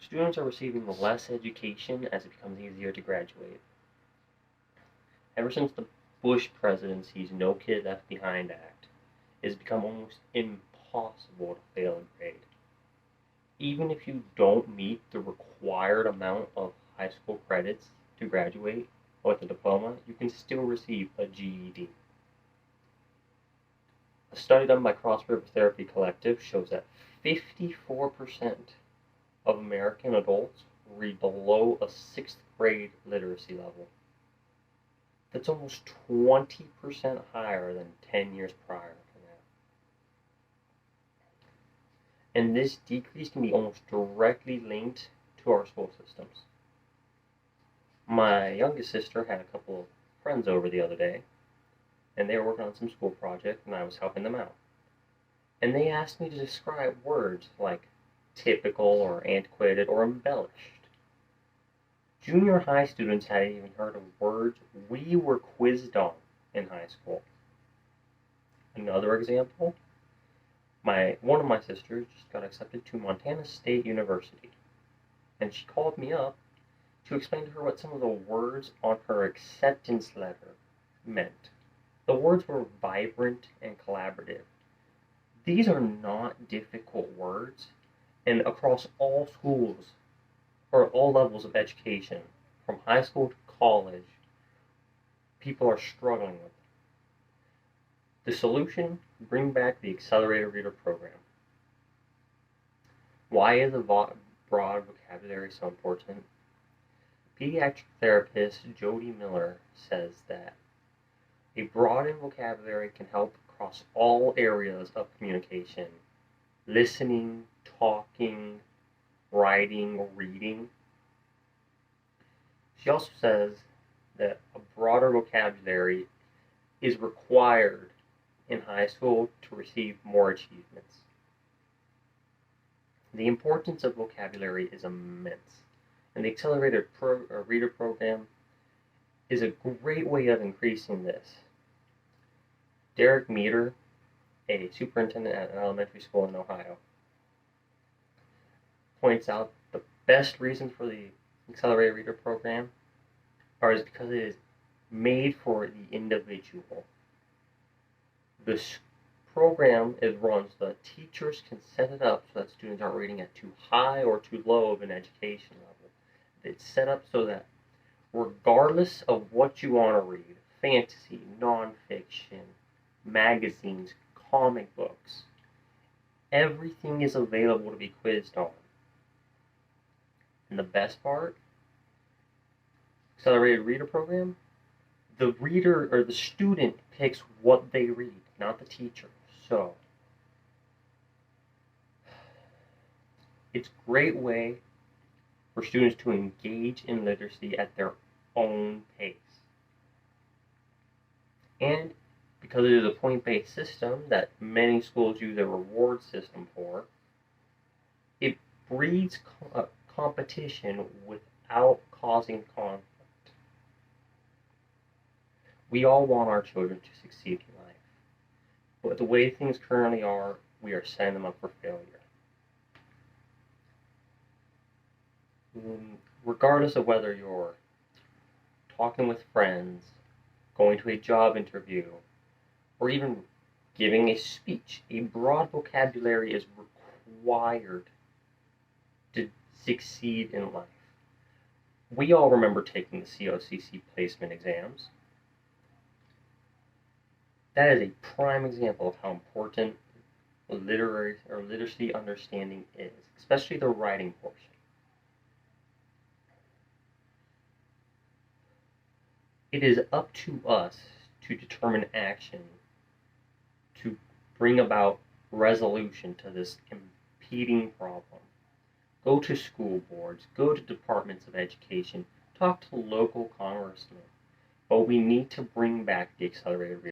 Students are receiving less education as it becomes easier to graduate. Ever since the Bush presidency's No Kid Left Behind Act, it has become almost impossible to fail a grade. Even if you don't meet the required amount of high school credits to graduate with a diploma, you can still receive a GED. A study done by Cross River Therapy Collective shows that 54% of American adults read below a 6th grade literacy level. That's almost 20% higher than 10 years prior to that. And this decrease can be almost directly linked to our school systems. My youngest sister had a couple of friends over the other day, and they were working on some school project, and I was helping them out. And they asked me to describe words like typical or antiquated or embellished. Junior high students hadn't even heard of words we were quizzed on in high school. Another example, one of my sisters just got accepted to Montana State University, and she called me up to explain to her what some of the words on her acceptance letter meant. The words were vibrant and collaborative. These are not difficult words, and across all schools, or all levels of education, from high school to college, people are struggling with them. The solution: bring back the Accelerated Reader program. Why is a broad vocabulary so important? Pediatric therapist Jody Miller says that a broadened vocabulary can help across all areas of communication: listening, talking, writing, or reading. She also says that a broader vocabulary is required in high school to receive more achievements. The importance of vocabulary is immense, and the Accelerated Reader program is a great way of increasing this. Derek Meter, a superintendent at an elementary school in Ohio, points out the best reason for the Accelerated Reader program is because it is made for the individual. This program is run so that teachers can set it up so that students aren't reading at too high or too low of an education level. It's set up so that regardless of what you want to read, fantasy, nonfiction, magazines, comic books, everything is available to be quizzed on. And the best part, Accelerated Reader program, the reader or the student picks what they read, not the teacher. So it's a great way for students to engage in literacy at their own pace. And because it is a point-based system that many schools use a reward system for, it breeds competition without causing conflict. We all want our children to succeed in life, but the way things currently are, we are setting them up for failure. Regardless of whether you're talking with friends, going to a job interview, or even giving a speech, a broad vocabulary is required to succeed in life. We all remember taking the COCC placement exams. That is a prime example of how important literacy understanding is, especially the writing portion. It is up to us to determine action to bring about resolution to this impeding problem. Go to school boards, go to departments of education, talk to local congressmen, but we need to bring back the Accelerated Reader